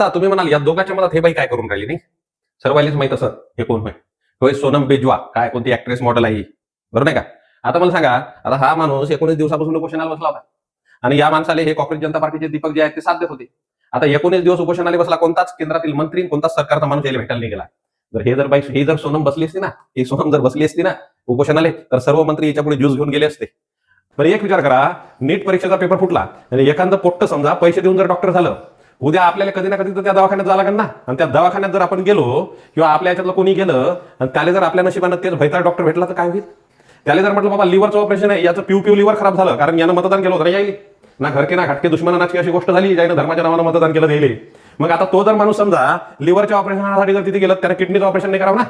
आता तुम्ही म्हणाल या दोघांच्या मनात हे बाई काय करून राहिली नाही, सर्वांनीच माहित असं हे कोण होय, होय सोनम बेजवा, काय कोणती ऍक्ट्रेस मॉडेल आहे ही, बरोबर नाही का? आता मला सांगा, आता हा माणूस 19 दिवसापासून उपोषणाला बसला होता आणि या माणसाला हे काँग्रेस जनता पार्टीचे दीपक जे आहेत ते साथ देत होते. आता 19 दिवस उपोषणाला बसला, कोणताच केंद्रातील मंत्री कोणताच सरकारचा माणूस याला भेटायला नाही गेला. जर हे जर बाई ही जर सोनम बसली असती ना, ही सोनम जर बसली असती ना उपोषणाला, तर सर्व मंत्री याच्या पुढे ज्यूस घेऊन गेले असते. पण एक विचार करा, नीट परीक्षेचा पेपर फुटला आणि एखादं पोट्ट समजा पैसे देऊन जर डॉक्टर झालं, उद्या आपल्याला कधी ना कधी तर त्या दवाखान्यात जावं लागेल ना, आणि त्या दवाखान्यात जर आपण गेलो किंवा आपल्या याच्यातलं कोणी गेलं आणि त्याला जर आपल्या नशिबानं तेच भैताळ डॉक्टर भेटला तर काय होईल? त्याला जर म्हटलं बाबा लिव्हरचं ऑपरेशन आहे, याचं पिऊ लिव्हर खराब झालं कारण यानं मतदान केलं होतं ना, यायली ना घरके ना घाटके दुश्मनाची अशी गोष्ट झाली ज्यानं धर्माच्या नावानं मतदान केलं द्यायले. मग आता तो जर माणूस समजा लिव्हरच्या ऑपरेशनसाठी जर तिथे गेलं, त्याने किडनीचं ऑपरेशन नाही करावं ना.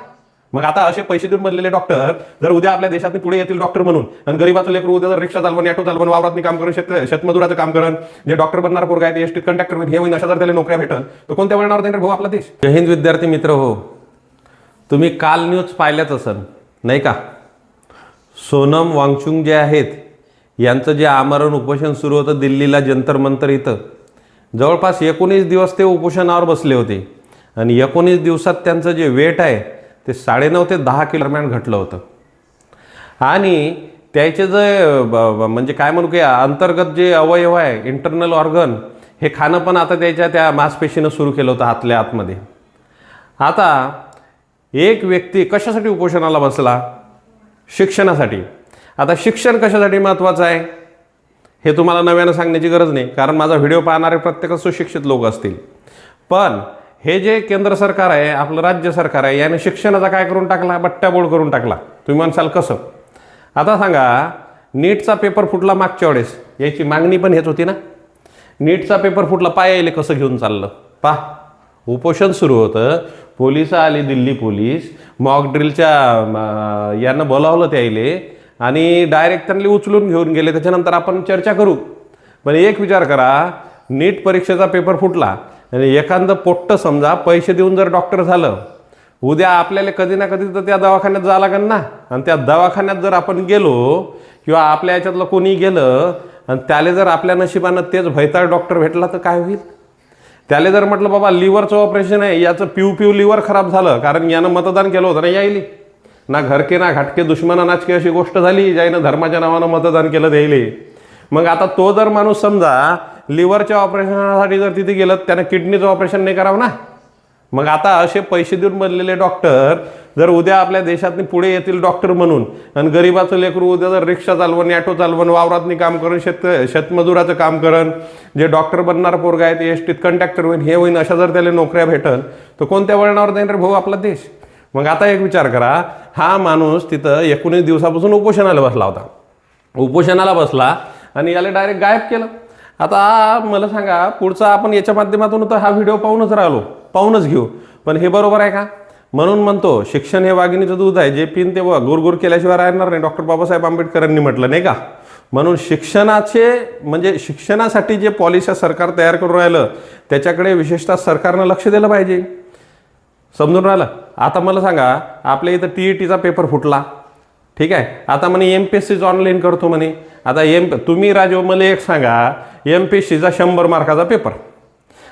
मग आता असे पैसे देऊन बनलेले डॉक्टर जर उद्या आपल्या देशात पुढे येतील डॉक्टर म्हणून, आणि गरीबाचं लेकरू उद्या जर रिक्षा चालवून, ऑटो चालवून, वावरात काम करून, शेतमजुराचं काम करून, जे डॉक्टर बनणार पोरगा आहे ते एसटीत कंडक्टर हे होईल, अशा जर त्याला नोकऱ्या भेटल तर कोणत्या वळणावर देणार भाऊ आपला देश? जय हिंद विद्यार्थी मित्र हो, तुम्ही काल न्यूज पाहिल्याच असन नाही का? सोनम वांगचुक जे आहेत यांचं जे आमरण उपोषण सुरू होतं दिल्लीला जंतर मंतर इथं, जवळपास 19 दिवस ते उपोषणावर बसले होते आणि 19 दिवसात त्यांचं जे वेट आहे ते 9.5 ते 10 किलो दरम्यान घटलं होतं. आणि त्याचे जे म्हणजे काय म्हणू की अंतर्गत जे अवयव आहे, इंटरनल ऑर्गन, हे खाणं पण आता त्याच्या त्या मांसपेशीनं सुरू केलं होतं आतल्या आतमध्ये. आता एक व्यक्ती कशासाठी उपोषणाला बसला? शिक्षणासाठी. आता शिक्षण कशासाठी महत्त्वाचं आहे हे तुम्हाला नव्यानं सांगण्याची गरज नाही, कारण माझा व्हिडिओ पाहणारे प्रत्येकच सुशिक्षित लोक असतील. पण हे जे केंद्र सरकार आहे, आपलं राज्य सरकार आहे, याने शिक्षणाचा काय करून टाकला? बट्ट्याबोळ करून टाकला. तुम्ही म्हणसाल कसं? आता सांगा, नीटचा पेपर फुटला मागच्या वेळेस, याची मागणी पण हेच होती ना. नीटचा पेपर फुटला, यायले कसं घेऊन चाललं उपोषण सुरू होतं, पोलिस आली, दिल्ली पोलीस मॉक ड्रिलच्या यांना बोलावलं त्याईले आणि डायरेक्ट त्यांना उचलून घेऊन गेले. त्याच्यानंतर आपण चर्चा करू. पण एक विचार करा, नीट परीक्षेचा पेपर फुटला आणि एखादं पोट्ट समजा पैसे देऊन जर डॉक्टर झालं, उद्या आपल्याला कधी ना कधी तर त्या दवाखान्यात जावं लागेल ना, आणि त्या दवाखान्यात जर आपण गेलो किंवा आपल्या याच्यातलं कोणी गेलं आणि त्याला जर आपल्या नशिबानं तेच भैताळ डॉक्टर भेटला तर काय होईल? त्याला जर म्हटलं बाबा लिव्हरचं ऑपरेशन आहे, याचं पिऊ लिव्हर खराब झालं कारण यानं मतदान केलं होतं ना, यायली ना घरके ना घाटके दुश्मनाची अशी गोष्ट झाली ज्यानं धर्माच्या नावानं मतदान केलं द्यायले. मग आता तो जर माणूस समजा लिव्हरच्या ऑपरेशनसाठी जर तिथे गेलं, त्यानं किडनीचं ऑपरेशन नाही करावं ना. मग आता असे पैसे देऊन बनलेले डॉक्टर जर उद्या आपल्या देशात पुढे येतील डॉक्टर म्हणून, आणि गरीबाचं लेकरू उद्या जर रिक्षा चालवून, ऑटो चालवून, वावरातनी काम करून, शेतमजुराचं काम करून, जे डॉक्टर बनणार पोरगा आहे ते एसटीत कंडक्टर होईल, हे होईल, अशा जर त्याला नोकऱ्या भेटल तर कोणत्या वळणावर जाईल रे भाऊ आपला देश? मग आता एक विचार करा, हा माणूस तिथं 19 दिवसापासून उपोषणाला बसला होता, उपोषणाला बसला आणि याला डायरेक्ट गायब केलं. आता मला सांगा, पुढचा आपण याच्या माध्यमातून तर हा व्हिडिओ पाहूनच घेऊ, पण हे बरोबर आहे का? म्हणून म्हणतो, शिक्षण हे वाघिणीचं दूध आहे, जे पिन ते गुरगुर केल्याशिवाय राहणार नाही, डॉक्टर बाबासाहेब आंबेडकरांनी म्हटलं नाही का? म्हणून शिक्षणासाठी जे पॉलिसी सरकार तयार करून राहिलं त्याच्याकडे विशेषतः सरकारनं लक्ष दिलं पाहिजे. समजून राहिलं? आता मला सांगा, आपल्या इथं TETचा पेपर फुटला, ठीक आहे, आता म्हणे MPSCचं ऑनलाईन करतो म्हणे. आता तुम्ही राजो मला एक सांगा, MPSCचा 100 मार्काचा पेपर,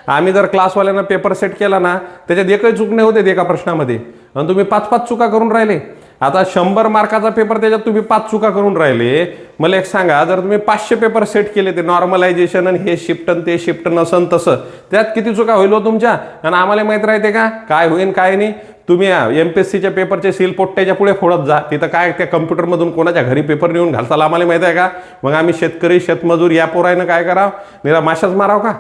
आम्ही जर क्लासवाल्यांना पेपर सेट केला ना, त्याच्यात एकही चूक नाही होते एका प्रश्नामध्ये, आणि तुम्ही 5-5 चुका करून राहिले. आता 100 मार्काचा पेपर, त्याच्यात तुम्ही 5 चुका करून राहिले. मला एक सांगा, जर तुम्ही 500 पेपर सेट केले, ते नॉर्मलायझेशन आणि हे शिफ्टन ते शिफ्ट नसन तसं, त्यात किती चुका होईल हो तुमच्या? आणि आम्हाला माहीत राहते का काय होईल काय नाही? तुम्ही MPSCच्या पेपरचे सील पोट्ट्याच्या पुढे फोडत जा, तिथं काय त्या कम्प्युटरमधून कोणाच्या घरी पेपर नेऊन घालताल आम्हाला माहीत आहे का? मग आम्ही शेतकरी शेतमजूर या पोरायनं काय करावं? निरा माशाच माराव का?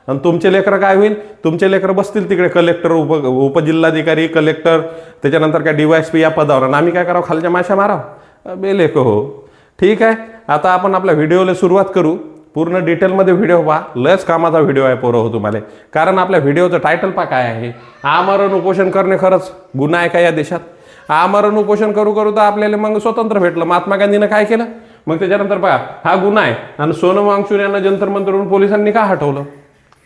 आणि तुमचे लेकरं काय होईल? तुमचे लेकरं बसतील तिकडे कलेक्टर, उपजिल्हाधिकारी, कलेक्टर, त्याच्यानंतर काय DYSP या पदावर, आणि आम्ही काय करावं? खालच्या माशा माराव? बेलेक हो. ठीक आहे, आता आपण आपल्या व्हिडिओला सुरुवात करू. पूर्ण डिटेलमध्ये व्हिडिओ पहा, लयच कामाचा व्हिडिओ आहे पोरं हो तुम्हाला. कारण आपल्या व्हिडिओचं टायटल पहा काय आहे, आमरण उपोषण करणे खरंच गुन्हा आहे का या देशात? आमरण उपोषण करू तर आपल्याला मग स्वतंत्र भेटलं. महात्मा गांधीनं काय केलं? मग त्याच्यानंतर पहा, हा गुन्हा आहे आणि सोनम वांगचुक यांना जंतर मंतरवरून पोलिसांनी का हटवलं?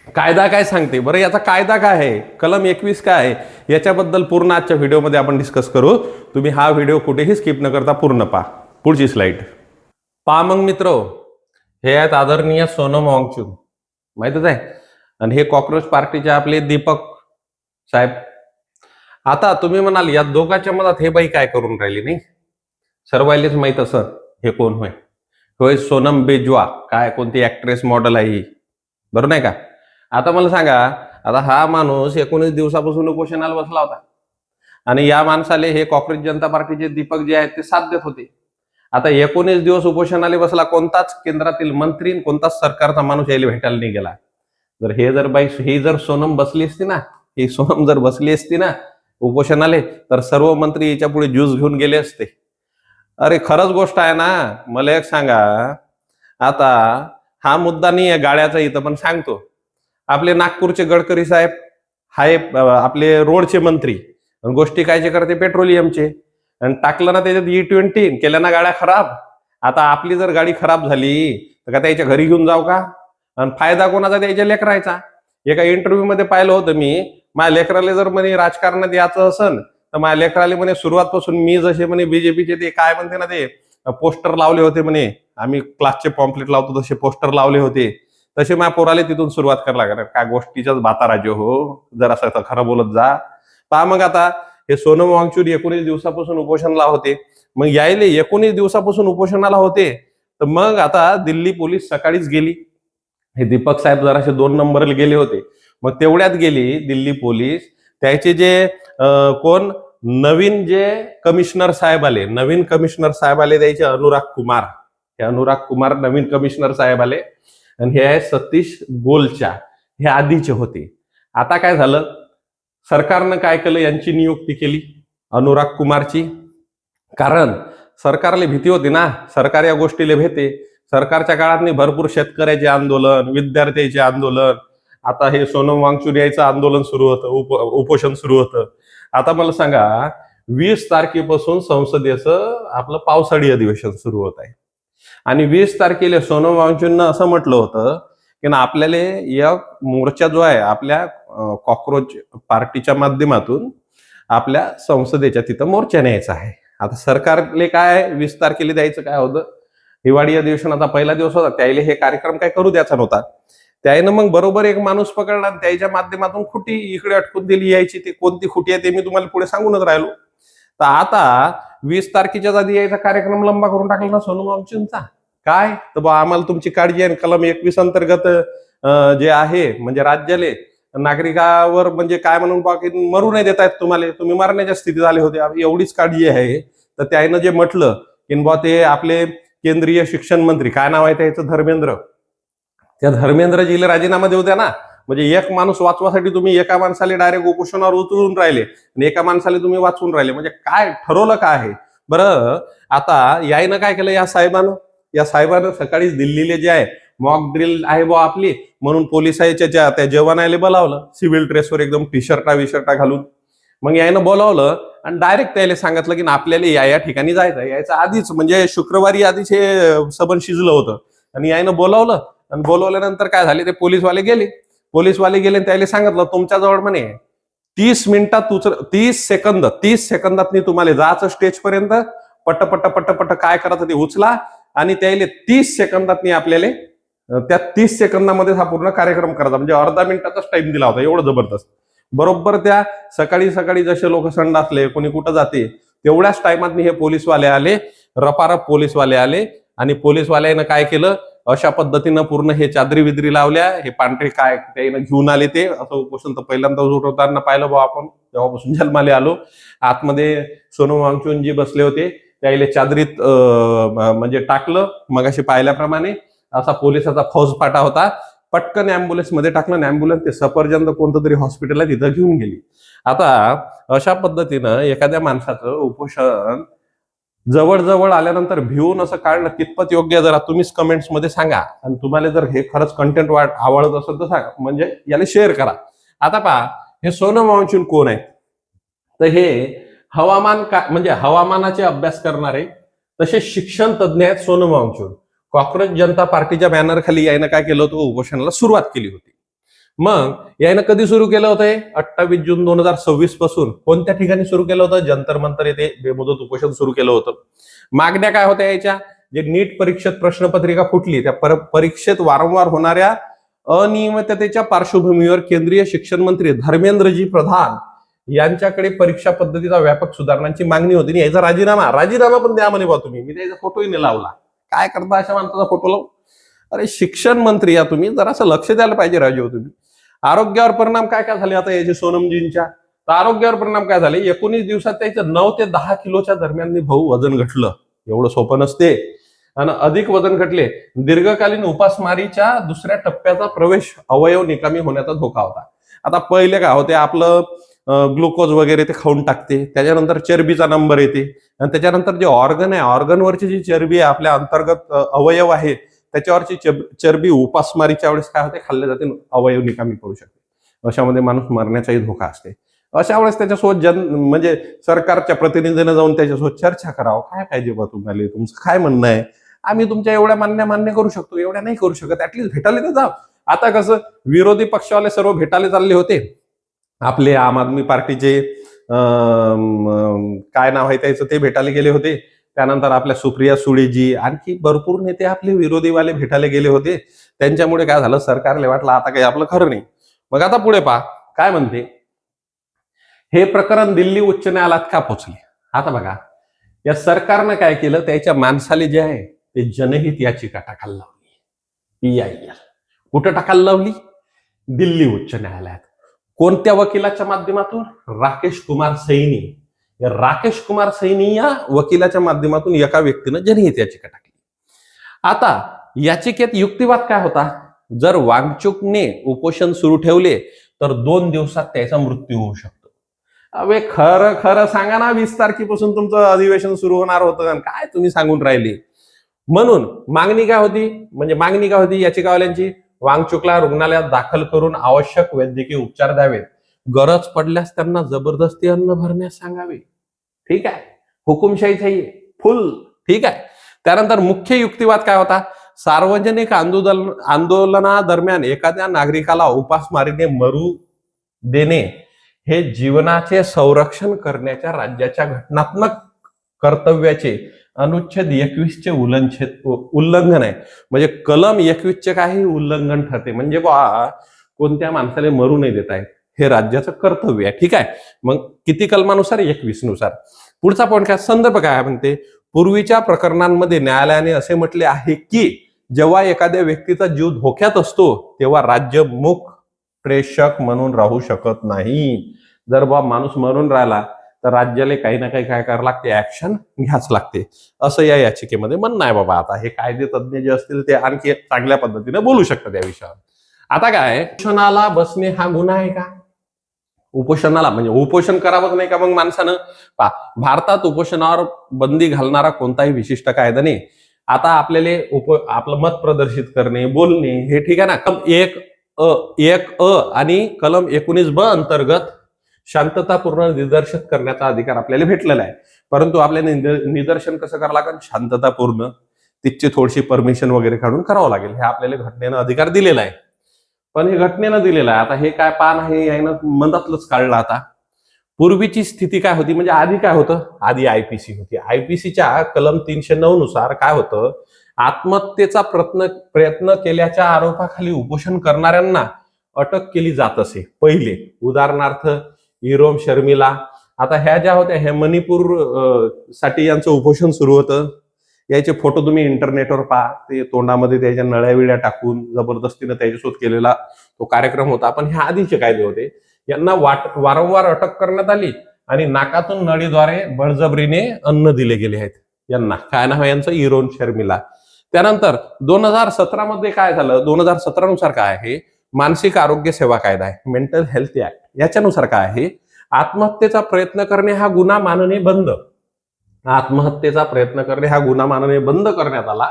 कायदा काय सांगते बरं, याचा कायदा काय आहे, कलम 21 काय आहे, याच्याबद्दल पूर्ण आजच्या व्हिडिओमध्ये आपण डिस्कस करू. तुम्ही हा व्हिडिओ कुठेही स्किप न करता पूर्ण पहा. पुढची स्लाइड पहा. मग मित्र, हे आहेत आदरणीय सोनम वांगचुक, माहितच आहे. आणि हे कॉक्रोच पार्टीचे आपले दीपक साहेब. आता तुम्ही म्हणाल या दोघांच्या मधात हे बाई काय करून राहिली, नाही सर्वांनीच माहित असं हे कोण होय. होय सोनम बेजवा, काय कोणती ऍक्ट्रेस मॉडेल आहे ही, बरोबर नाही का. आता मला सांगा, आता हा माणूस 19 दिवसापासून उपोषणाला बसला होता आणि या माणसाले हे कॉक्रोच जनता पार्टीचे दीपक जे आहेत ते साथ देत होते. आता 19 दिवस उपोषणाला बसला, कोणताच केंद्रातील मंत्री कोणताच सरकारचा माणूस यायला भेटायला नाही गेला. ही जर सोनम बसली असती ना, ही सोनम जर बसली असती ना उपोषणाले, तर सर्व मंत्री याच्या पुढे ज्यूस घेऊन गेले असते. अरे खरंच गोष्ट आहे ना. मला एक सांगा, आता हा मुद्दा नाही आहे गाड्याचा इथं, पण सांगतो. आपले नागपूरचे गडकरी साहेब हाय आपले रोडचे मंत्री, गोष्टी कायचे करते पेट्रोलियमचे, आणि टाकलं ना त्याच्यात E20, केल्या ना गाड्या खराब. आता आपली जर गाडी खराब झाली तर का त्याच्या घरी घेऊन जाऊ का, आणि फायदा कोणाचा त्याच्या लेकरायचा. एका इंटरव्ह्यू मध्ये पाहिलं होतं मी, माझ्या लेकराला जर म्हणे राजकारणात यायचं असन तर माझ्या लेकराला म्हणे सुरुवातपासून मी जसे म्हणे बीजेपीचे ते काय म्हणते ना ते पोस्टर लावले होते म्हणे, आम्ही क्लासचे पॉम्पलेट लावतो तसे पोस्टर लावले होते, तसे माझ्या पोराले तिथून सुरुवात करायला लागणार. काय गोष्टीच्याच बाता राजे हो, जर असं खरं बोलत जा. पहा मग आता हे सोनम वांगचूक 19 दिवसापासून उपोषणाला होते. मग यायले 19 दिवसापासून उपोषणाला होते, तर मग आता दिल्ली पोलीस सकाळीच गेली. हे दीपक साहेब जराशे 2 नंबरला गेले होते, मग तेवढ्यात गेली दिल्ली पोलीस. त्याचे जे कोण नवीन जे कमिशनर साहेब आले, त्याचे अनुराग कुमार. हे अनुराग कुमार नवीन कमिशनर साहेब आले, आणि हे आहे सतीश गोलचा, हे आधीचे होते. आता काय झालं, सरकारनं काय केलं, यांची नियुक्ती केली अनुराग कुमारची. कारण सरकारला भीती होती ना, सरकार या गोष्टीला भेटे. सरकारच्या काळात भरपूर शेतकऱ्याचे आंदोलन, विद्यार्थ्यांचे आंदोलन, आता हे सोनम वांगचूक यायचं आंदोलन सुरू होतं, उपोषण सुरू होतं. आता मला सांगा, 20 तारखेपासून संसदेचं आपलं पावसाळी अधिवेशन सुरू होत आहे, आणि 20 तारखेला सोनम वांगचूकनं असं म्हटलं होतं की ना आपल्याला या मोर्चा जो आहे आपल्या कॉक्रोच पार्टीच्या माध्यमातून आपल्या संसदेच्या तिथं मोर्चा न्यायचा आहे. आता सरकारले काय 20 तारखेला द्यायचं काय होतं, हिवाळी अधिवेशनाचा पहिला दिवस होता, त्याला हे कार्यक्रम काय करू द्यायचा नव्हता. त्यानं मग बरोबर एक माणूस पकडला, त्याच्या माध्यमातून खुटी इकडे अटकून दिली यायची. ती कोणती खुटी आहे ते मी तुम्हाला पुढे सांगूनच राहिलो. तर आता 20 तारखेच्या आधी यायचा कार्यक्रम लंबा करून टाकला ना सोनम वांगचूकचा. काय तर बा आम्हाला तुमची काळजी आहे, कलम 21 अंतर्गत जे आहे म्हणजे राज्याले नागरिकावर म्हणजे काय म्हणून बाकी मरू नाही देत आहेत तुम्हाला, तुम्ही मरण्याच्या स्थितीत आले होते, एवढीच काळजी आहे. तर त्यानं जे म्हटलं की बा ते आपले केंद्रीय शिक्षण मंत्री, काय नाव आहे त्याचं, धर्मेंद्र, त्या धर्मेंद्रजीला राजीनामा देऊ द्या ना. म्हणजे एक माणूस वाचवासाठी तुम्ही एका माणसाला डायरेक्ट उपोषणावर उतरून राहिले आणि एका माणसाला तुम्ही वाचवून राहिले, म्हणजे काय ठरवलं काय आहे बरं. आता यायनं काय केलं, या साहेबानं सकाळीच दिल्लीला जे आहे मॉक ड्रिल आहे बा आपली म्हणून पोलिसाच्या त्या जवानाला बोलावलं, सिव्हिल ड्रेसवर एकदम टी शर्टा घालून. मग यायनं बोलावलं आणि डायरेक्ट त्याला सांगितलं की आपल्याला या ठिकाणी जायचं. यायचं आधीच म्हणजे शुक्रवारी आधीच हे सबन शिजलं होतं, आणि यायनं बोलावलं. आणि बोलवल्यानंतर काय झाले, ते पोलीसवाले गेले त्याला सांगितलं तुमच्याजवळ म्हणे 30 सेकंदात तुम्हाला जायचं स्टेजपर्यंत, पट्ट काय करायचं ते उचला, आणि त्याला 30 सेकंदात आपल्याला त्या 30 सेकंदामध्ये हा पूर्ण कार्यक्रम करायचा. म्हणजे अर्धा मिनिटाचाच टाइम दिला होता, एवढं जबरदस्त. बरोबर त्या सकाळी जसे लोक संडासले, कोणी कुठं जाते, तेवढ्याच टाइमात हे पोलीसवाले आले, रपारप पोलीसवाले आले. आणि पोलीसवाल्यानं काय केलं, अशा पद्धतीनं पूर्ण हे चादरी विद्री लावल्या, हे पांढरे काय त्यानं घेऊन आले. ते असं उपोषण तर पहिल्यांदा उठवताना पाहिलं बा आपण, जेव्हापासून जन्माले आलो. आतमध्ये सोनम वांगचूक जी बसले होते त्याला चादरीत म्हणजे टाकलं, मगाशी पाहिल्याप्रमाणे असा पोलिसाचा फौजफाटा होता. पटकन अँब्युलन्स मध्ये टाकलं, अँब्युलन्स ते सफरजंद कोणतं तरी हॉस्पिटलला तिथं घेऊन गेली. आता अशा पद्धतीनं एखाद्या माणसाचं उपोषण जवळ आल्यानंतर भिवून असं काढणं कितपत योग्य, जरा तुम्हीच कमेंट्स मध्ये सांगा. आणि तुम्हाला जर हे खरंच कंटेंट आवडत असेल तर सांगा, म्हणजे याला शेअर करा. आता पहा, हे सोनम वांगचूक कोण आहे, तर हे म्हणजे हवामानाचे अभ्यास करणारे तसे शिक्षण तज्ज्ञ आहेत सोनम वांगचूक. कॉक्रोच जनता पार्टीच्या बॅनर खाली यायनं काय केलं होतं, उपोषणाला सुरुवात केली होती. मग यायनं कधी सुरू केलं होतं, 28 जून 2026 पासून कोणत्या ठिकाणी सुरू केलं होतं, जंतर मंतर येथे बेमुदत उपोषण सुरू केलं होतं. मागण्या काय होत्या याच्या, जे नीट परीक्षेत प्रश्नपत्रिका फुटली, त्या परीक्षेत वारंवार होणाऱ्या अनियमिततेच्या पार्श्वभूमीवर केंद्रीय शिक्षण मंत्री धर्मेंद्रजी प्रधान यांच्याकडे परीक्षा पद्धतीचा व्यापक सुधारणांची मागणी होती. आणि याचा राजीनामा पण द्या म्हणे बा तुम्ही. मी त्याचा फोटोही नाही लावला. काय करता अशा माणसाचा फोटो लावू? अरे शिक्षण मंत्री या तुम्ही, जरासं लक्ष द्यायला पाहिजे राजू तुम्ही. आरोग्यावर परिणाम काय काय झाले आता याचे सोनमजींच्या? तर आरोग्यावर परिणाम काय झाले? 19 दिवसात त्याचं 9 ते 10 किलोच्या दरम्यान भाऊ वजन घटलं. एवढं सोपं नसते. आणि अधिक वजन घटले. दीर्घकालीन उपासमारीच्या दुसऱ्या टप्प्याचा प्रवेश, अवयव निकामी होण्याचा धोका होता. आता पहिले काय होते, आपलं ग्लुकोज वगैरे ते खाऊन टाकते, त्याच्यानंतर चरबीचा नंबर येते, आणि त्याच्यानंतर जे ऑर्गन आहे, ऑर्गनवरची जी चरबी आहे, आपल्या अंतर्गत अवयव आहे त्याच्यावरची चरबी उपासमारीच्या वेळेस काय होते, खाल्ले जाते, अवयव निकामी पडू शकते. अशामध्ये माणूस मरण्याचाही धोका असते. अशा वेळेस त्याच्यासोबत म्हणजे सरकारच्या प्रतिनिधीने जाऊन त्याच्यासोबत चर्चा करावं. काय पाहिजे बा तुम्हाला, तुमचं काय म्हणणं आहे? आम्ही तुमच्या एवढ्या मान्य करू शकतो, एवढ्या नाही करू शकत, ऍटलीस्ट भेटायला तर जा. आता कसं विरोधी पक्षवाले सर्व भेटायला चालले होते. आपले आम आदमी पार्टीचे काय नाव आहे त्याचं, ते भेटायला गेले होते. त्यानंतर आपल्या सुप्रिया सुळेजी, आणखी भरपूर नेते आपले विरोधीवाले भेटायला गेले होते. त्यांच्यामुळे काय झालं, सरकारला वाटलं आता काही आपलं खरं नाही. मग आता पुढे पहा काय म्हणते. हे प्रकरण दिल्ली उच्च न्यायालयात का पोहोचले? आता बघा, या सरकारनं काय केलं, त्याच्या माणसाले जे आहे ते जनहित याचिका टाकायला लावली. PIL कुठं टाकायला लावली? दिल्ली उच्च न्यायालयात. कोणत्या वकिलाच्या माध्यमातून? राकेश कुमार सैनी. राकेश कुमार सैनी या वकिलाच्या माध्यमातून एका व्यक्तीनं जनहित याचिका टाकली. आता याचिकेत युक्तिवाद काय होता? जर वांगचुकने उपोषण सुरू ठेवले तर 2 दिवसात त्याचा मृत्यू होऊ शकतो. अबे खरं खरं सांगा ना, 20 तारखेपासून तुमचं अधिवेशन सुरू होणार होतं, काय तुम्ही सांगून राहिले? म्हणून मागणी काय होती याचिकावाल्यांची? वांगचुकला रुग्णालयात दाखल करून आवश्यक वैद्यकीय उपचार द्यावेत, गरज पडल्यास त्यांना जबरदस्ती अन्न भरण्यास सांगावे. ठीक आहे, हुकुमशाही फुल ठीक आहे. त्यानंतर मुख्य युक्तिवाद काय होता? सार्वजनिक आंदोलनादरम्यान एखाद्या नागरिकाला उपासमारीने मरू देणे हे जीवनाचे संरक्षण करण्याच्या राज्याच्या घटनात्मक कर्तव्याचे अनुच्छेद 21चे उल्लंघन आहे. म्हणजे कलम 21चे काही उल्लंघन ठरते. म्हणजे बा कोणत्या माणसाला मरू नाही देत आहेत, हे राज्याचं कर्तव्य आहे. ठीक आहे, मग किती कलमानुसार? 21 नुसार. पुढचा पॉईंट काय, संदर्भ काय म्हणते? पूर्वीच्या प्रकरणांमध्ये न्यायालयाने असे म्हटले आहे की जेव्हा एखाद्या व्यक्तीचा जीव धोक्यात असतो तेव्हा राज्य मूक प्रेषक म्हणून राहू शकत नाही. जर बा माणूस मरून राहिला तर राज्याला काही ना काही काय करावं लागते, ऍक्शन घ्याच लागते, असं या याचिकेमध्ये म्हणणं आहे. बाबा आता हे कायदे तज्ञ जे असतील ते आणखी चांगल्या पद्धतीने बोलू शकतात या विषयावर. आता काय, उपोषणाला बसणे हा गुन्हा आहे का? उपोषणाला म्हणजे उपोषण करावंच नाही का मग माणसानं? भारतात उपोषणावर बंदी घालणारा कोणताही विशिष्ट कायदा नाही. आता आपल्याला आपलं मत प्रदर्शित करणे, बोलणे हे ठीक आहे ना. कलम 1 आणि कलम 19 अंतर्गत शांततापूर्ण निदर्शन करण्याचा अधिकार आपल्याला भेटलेला आहे. परंतु आपल्याला निदर्शन कसं करावं लागेल? शांततापूर्ण, तिची थोडीशी परमिशन वगैरे काढून करावं लागेल. हे आपल्याला घटनेनं अधिकार दिलेला आहे. पण हे घटनेनं दिलेलं आहे. आता हे काय पान आहे यानं मधातलंच काढलं. आता पूर्वीची स्थिती काय होती, म्हणजे आधी काय होतं? आधी IPC होती. IPCच्या कलम 309 नुसार काय होतं? आत्महत्येचा प्रयत्न केल्याच्या आरोपाखाली उपोषण करणाऱ्यांना अटक केली जात असे पहिले. उदाहरणार्थ इरोम शर्मिला. आता ह्या ज्या होत्या, ह्या मणिपूर साठी यांचं उपोषण सुरू होतं. याचे फोटो तुम्ही इंटरनेटवर पहा. ते तोंडामध्ये त्याच्या नळ्या विळ्या टाकून जबरदस्तीनं त्याच्यासोबत केलेला तो कार्यक्रम होता. पण ह्या आधीचे कायदे होते. यांना वारंवार अटक करण्यात आली आणि नाकातून नळीद्वारे बळजबरीने अन्न दिले गेले आहेत यांना. काय नाव यांचं? इरोम शर्मिला. त्यानंतर 2017 मध्ये काय झालं? 2017 नुसार काय आहे? मानसिक आरोग्य सेवा कायदा आहे, मेंटल हेल्थ ऍक्ट. याच्यानुसार काय आहे? आत्महत्येचा प्रयत्न करणे हा गुन्हा मानणे बंद. आत्महत्येचा प्रयत्न करणे हा गुन्हा मानणे बंद करण्यात आला.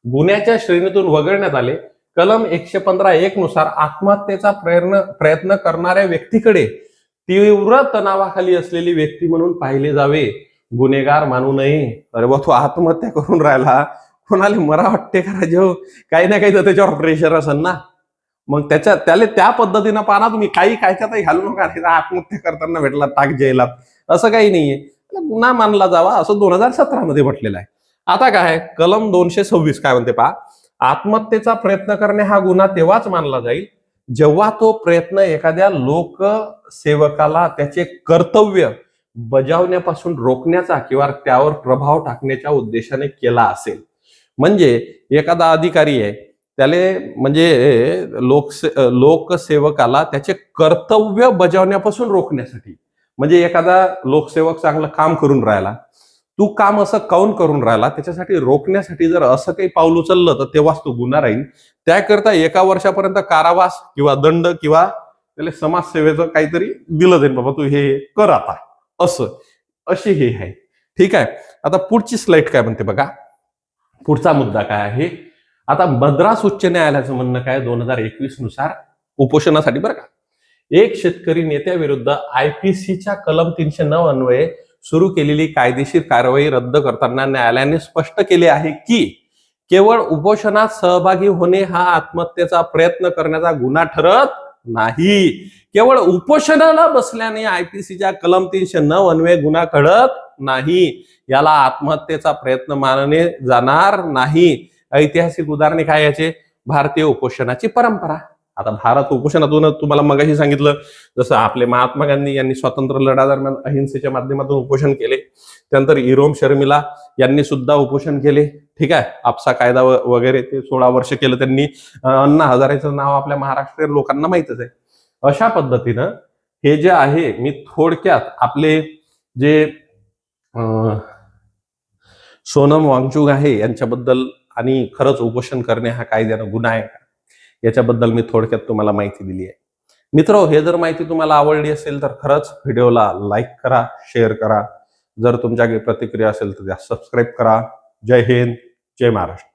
गुन्ह्याच्या श्रेणीतून वगळण्यात आले. कलम 115(1) नुसार आत्महत्येचा प्रयत्न करणाऱ्या व्यक्तीकडे तीव्र तणावाखाली असलेली व्यक्ती म्हणून पाहिले जावे, गुन्हेगार मानू नये. अरे बा, तो आत्महत्या करून राहिला, कोणाला मरा वाटते का राजो? काही ना काही तर त्याच्यावर प्रेशर असेल ना. मग त्याला त्या पद्धतीनं पाहा ना तुम्ही. काही कायच्यातही घालू नका. आत्महत्या करताना भेटला टाक जेलात, असं काही नाहीये. गुन्हा मानला जावा असं 2017 मध्ये म्हटलेलं आहे. आता काय, कलम 226 काय म्हणते पहा? आत्महत्येचा प्रयत्न करणे हा गुन्हा तेव्हाच मानला जाईल जेव्हा तो प्रयत्न एखाद्या लोकसेवकाला त्याचे कर्तव्य बजावण्यापासून रोखण्याचा किंवा त्यावर प्रभाव टाकण्याच्या उद्देशाने केला असेल. म्हणजे एखादा अधिकारी आहे, त्याले म्हणजे लोकसेवकाला त्याचे कर्तव्य बजावण्यापासून रोखण्यासाठी, म्हणजे एखादा लोकसेवक चांगलं काम करून राहिला, तू काम असं काऊन करून राहिला त्याच्यासाठी रोखण्यासाठी जर असं काही पाऊल उचललं तर तेव्हाच तो गुन्हा राहील. त्याकरता 1 वर्षापर्यंत कारावास किंवा दंड किंवा त्याला समाजसेवेचं काहीतरी दिलं जाईल, बाबा तू हे कर आता, असं अशी हे आहे. ठीक आहे. आता पुढची स्लाइड काय म्हणते बघा. पुढचा मुद्दा काय आहे. आता मद्रास उच्च न्यायालयाचं म्हणणं काय 2021 नुसार उपोषणासाठी बरं का, एक शेतकरी नेत्याविरुद्ध आयपीसीच्या कलम 309 अन्वये सुरू केलेली कायदेशीर कारवाई रद्द करताना न्यायालयाने स्पष्ट केले आहे की केवळ उपोषणात सहभागी होणे हा आत्महत्येचा प्रयत्न करण्याचा गुन्हा ठरत नाही. केवळ उपोषणाला बसल्याने आयपीसीच्या कलम 309 अन्वये गुन्हा घडत नाही. याला आत्महत्येचा प्रयत्न मानले जाणार नाही. ऐतिहासिक उदाहरणे काय याचे, भारतीय उपोषणाची परंपरा. आता भारत उपोषणातून तुम्हाला मगाशी सांगितलं, जसं आपले महात्मा गांधी यांनी स्वातंत्र्य लढा दरम्यान अहिंसेच्या माध्यमातून उपोषण केले. त्यानंतर इरोम शर्मिला यांनी सुद्धा उपोषण केले. ठीक आहे. आपसा कायदा वगैरे ते 16 वर्ष केलं त्यांनी. अण्णा हजारेचं नाव आपल्या महाराष्ट्रीयन लोकांना माहितच आहे. अशा पद्धतीनं हे जे आहे, मी थोडक्यात आपले जे सोनम वांगचुक आहे यांच्याबद्दल आणि खरंच उपोषण करणे हा कायद्यानं गुन्हा आहे का याच्याबद्दल मी थोडक्यात तुम्हाला माहिती दिली आहे. मित्र, हे जर माहिती तुम्हाला आवडली असेल तर खरंच व्हिडिओला लाईक करा, शेअर करा. जर तुमच्या काही प्रतिक्रिया असेल तर त्या सबस्क्राईब करा. जय हिंद, जय महाराष्ट्र.